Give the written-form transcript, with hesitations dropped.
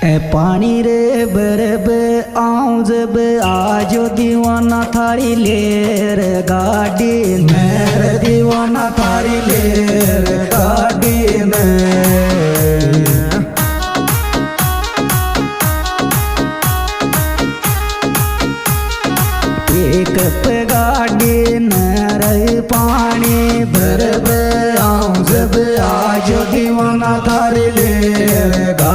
ए पानी रे बरब आऊं जब आजो दीवाना थारी लेर गाड़ी मेरे दीवाना थारी लेर गाड़ी में एक पे गाड़ी नर पानी बरब आऊं जब आजो दीवाना थारी लेर गा